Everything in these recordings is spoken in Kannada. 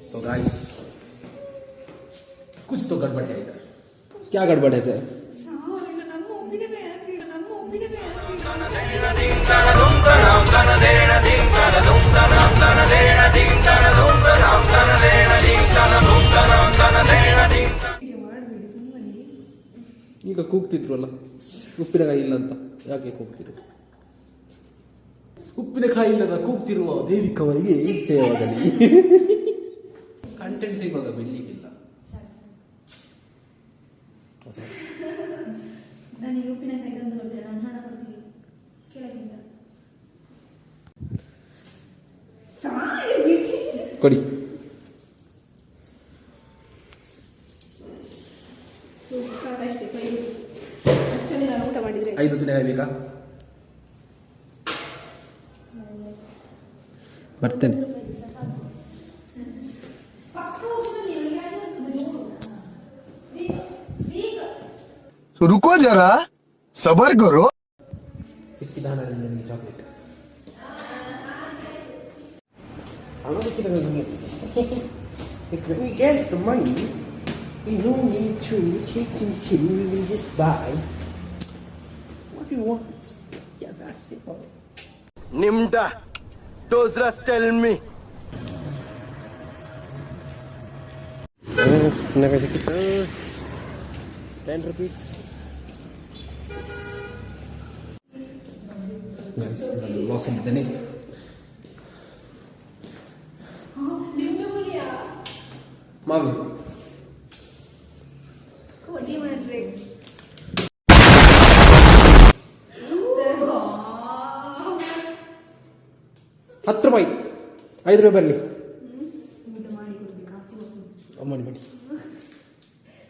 सो गाइस कुछ तो गड़बड़ है इधर. क्या गड़बड़ है सर? ಈಗ ಕೂಗ್ತಿದ್ರು ಅಲ್ಲ ಉಪ್ಪಿನಕಾಯಿ ಇಲ್ಲ ಅಂತ. ಯಾಕೆ ಕೂಗ್ತಿರು? ಉಪ್ಪಿನಕಾಯಿ ಇಲ್ಲದ ಕೂಗ್ತಿರುವ ದೇವಿಕವರಿಗೆ ಜಯವಾಗಲಿ. ಕಂಟೆಂಟ್ ಸಿಗುವಾಗ ಬೆಳ್ಳಿಗಿಲ್ಲ. ನನಗೆ ಉಪ್ಪಿನಕಾಯಿ ತಂದು ಕೊಡ್ತೇನೆ, ನಾನು ಹಣ ಕೊಡ್ತೀನಿ ಕೆಳಗಿಂದ. ಕೊಡಿ. ನಾನು ಊಟ ಮಾಡಿದ್ರೆ 5 ಉಪ್ಪಿನಕಾಯಿ ಬೇಕಾ? ಬರ್ತೇನೆ. तो रुको जरा सबर करो. ಸಿಕ್ಕಿದ ಹಣದಲ್ಲಿ ನನಗೆ ಚಾಕ್ಲೇಟ್. ಹಣ ಸಿಕ್ಕಿದಾಗ ನನಗೆ if we get the money we no need to take anything, we will just buy what you want. Yeah, that's it. Nimda, those just tell me. Naga kita 10 rupees. Guys, lost in the net. Mami. ಕೊಡಿ ಮಾಡ್ರಿ. 10 ರೂಪಾಯಿ 5 ರೂಪಾಯಿ ಬರಲಿ. ಊಟ ಮಾಡಿ ಕೊಡಿ, ಕಾಸು ಕೊಡಿ. ಮಾಡಿ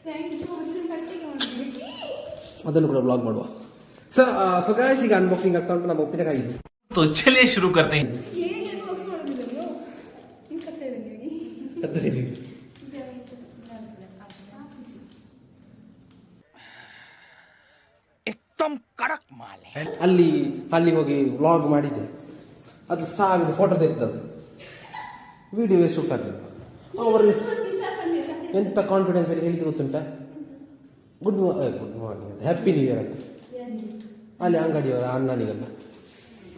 ಥ್ಯಾಂಕ್ ಯು ಸೊ ಮಚ್. ಕಟ್ಟಿಗೆ ಮಾಡ್ಬಿಡಿ. ಅದನ್ನು ಕೂಡ ಬ್ಲಾಗ್ ಮಾಡುವ. ಸೊ ಗಾಯ್ಸ್, ಈಗ ಅನ್ಬಾಕ್ಸಿಂಗ್ ಆಗ್ತಾ ಉಂಟು ನಮ್ಮ ಉಪ್ಪಿನಕಾಯಿ. ಇದು तो चलिए शुरू करते हैं. ಹೇಗೆ ಬಾಕ್ಸ್ ಮಾಡೋದಿಲ್ಲ ನೀವು? ನಿಮ್ಮ ಕತೆ ಇದೆ ನಿಮಗೆ. एकदम कड़क माल है. ಅಲ್ಲಿ ಹೋಗಿ ವ್ಲಾಗ್ ಮಾಡಿದ್ದೆ. ಅದು ಸಾವಿರ ಫೋಟೋ ತೆಗೆದದ್ದು, ವಿಡಿಯೋ ಶೂಟ್ ಆಗಲಿಲ್ಲ. ಅವರು ಎಂತ ಕಾನ್ಫಿಡೆನ್ಸ್ ಅಲ್ಲಿ ಹೇಳಿದ್ರು ಗೊತ್ತುಂಟ? Good morning happy new year ಅಂತ. ಅಲ್ಲಿ ಅಂಗಡಿಯವರ ಅಣ್ಣನಿಗೆಲ್ಲ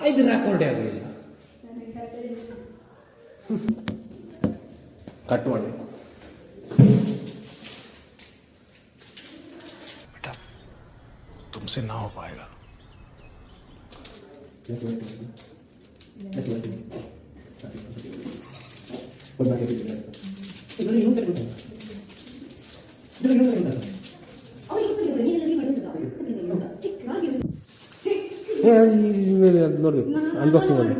ಇದು ರೆಕಾರ್ಡೇ ಆಗಲಿಲ್ಲ. ಕಟ್ ಮಾಡಬೇಕು. बेटा तुमसे ना हो पाएगा. ನೋಡ್ಬೇಕು, ಅನ್ಬಾಕ್ಸಿಂಗ್ ಮಾಡಿ.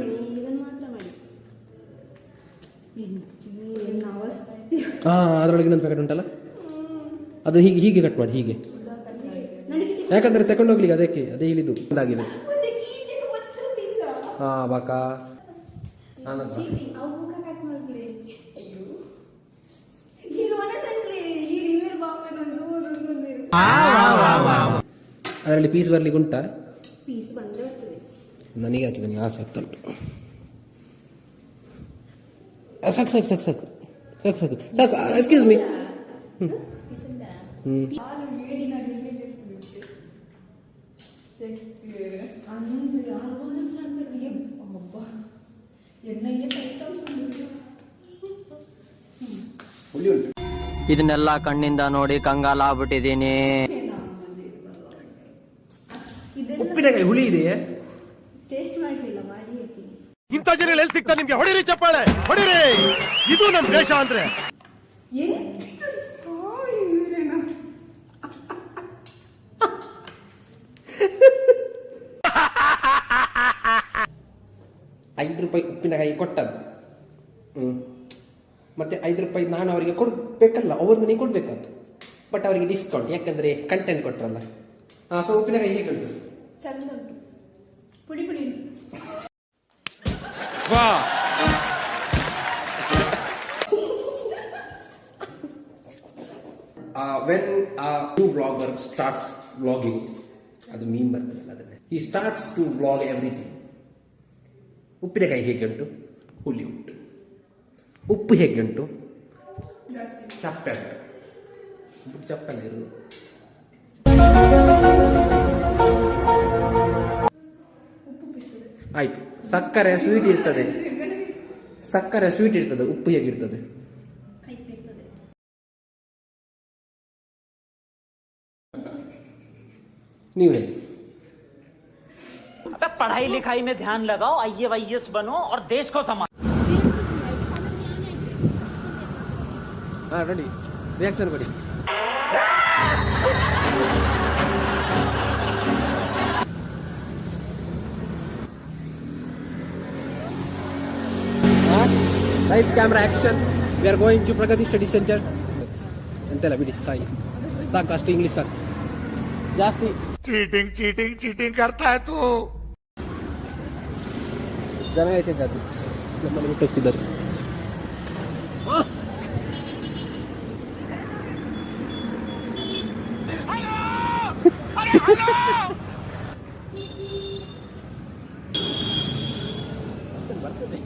ಅದರೊಳಗೆ ಇನ್ನೊಂದು ಪ್ಯಾಕೆಟ್ ಉಂಟಲ್ಲ, ಅದು ಹೀಗೆ ಕಟ್ ಮಾಡಿ ಹೀಗೆ. ಯಾಕಂದ್ರೆ ತಗೊಂಡು ಹೋಗ್ಲಿಕ್ಕೆ ಅದಕ್ಕೆ ಅದೇ ಹೇಳಿದ್ದು ಒಂದಾಗಿದೆ. ಬಾಕಾ ಅದರಲ್ಲಿ ಪೀಸ್ ಬರ್ಲಿಕ್ಕೆ ಉಂಟಾ? ಪೀಸ್ ಬಂದ್ರೆ ನನಗೆ ಹಾಕಿ ನನಗೆ ಆಸೆ ಆಗ್ತಾ ಉಂಟು. ಸಾಕು ಸಾಕು ಸಾಕು ಸಾಕು ಸಾಕು ಸಾಕು ಸಾಕು. Excuse me. ಇದನ್ನೆಲ್ಲ ಕಣ್ಣಿಂದ ನೋಡಿ ಕಂಗಾಲಾಗ್ಬಿಟ್ಟಿದ್ದೀನಿ. ಉಪ್ಪಿನಕಾಯಿ ಹುಳಿ ಇದೆಯೇ? ಟೇಸ್ಟ್ ಮಾಡಲಿಲ್ಲ, ಮಾಡಿ ಹೇಳ್ತೀನಿ. ಇಂಥ ಜನ ಎಲ್ಲಿ ಸಿಗ್ತಾ ನಿಮ್ಗೆ? ಹೊಡಿರಿ ಚಪ್ಪಾಳೆ ಹೊಡಿರಿ. ಇದು ನಮ್ ದೇಶ ಅಂದ್ರೆ. ₹5 ಉಪ್ಪಿನಕಾಯಿ ಕೊಟ್ಟದ್ದು. ಮತ್ತೆ ₹5 ನಾನು ಅವರಿಗೆ ಕೊಡ್ಬೇಕಲ್ಲ, ಅವ್ರಿಗೆ ನೀವು ಕೊಡ್ಬೇಕಂತ. ಬಟ್ ಅವರಿಗೆ ಡಿಸ್ಕೌಂಟ್, ಯಾಕಂದ್ರೆ ಕಂಟೆಂಟ್ ಕೊಟ್ರಲ್ಲ. ಸೊ ಉಪ್ಪಿನಕಾಯಿ ಹೇಗೆ ಉಂಟು? ಚಂದ ಉಂಟು, ಪುಡಿ ಪುಡಿ ಉಂಟು. When a new vlogger starts vlogging, ಅದು ಮೀನ್ ಬರ್ತದಲ್ಲ ಅದನ್ನೇ, he starts to vlog everything. ಉಪ್ಪಿನಕಾಯಿ ಹೇಗೆ ಉಂಟು? ಹುಳಿ ಉಂಟು. ಉಪ್ಪು ಹೇಗೆ ಉಂಟು? ಚಪ್ಪೆ ಚಪ್ಪಲ್ಲ ಇರೋದು. ಆಯ್ತು, ಸಕ್ಕರೆ ಸ್ವೀಟ್ ಇರ್ತದೆ, ಸಕ್ಕರೆ ಸ್ವೀಟ್ ಇರ್ತದೆ, ಉಪ್ಪು ಹೇಗಿರ್ತದೆ? ಕೈಪಿರ್ತದೆ. ನೀವು ಹೇಳಿ. अबे पढ़ाई लिखाई में ध्यान लगाओ, IAS बनो और देश को संभालो। ಹಾಂ ರೆಡಿ, ರಿಯಾಕ್ಷನ್ ಕೊಡಿ. Lights camera action. We are going to Pragati study centre ಅಂತೆಲ್ಲ ಬಿಡಿ, ಸಾಕು ಅಷ್ಟು ಇಂಗ್ಲೀಷ್ ಸಾಕು, ಜಾಸ್ತಿ चीटिंग चीटिंग चीटिंग करता है तू. ಜನ ಹೆಚ್ಚಿದ್ದು ನಮ್ಮಲ್ಲಿ ಬಿಟ್ಟು ಹೋಗ್ತಿದ್ದಾರೆ. ಬರ್ತದೆ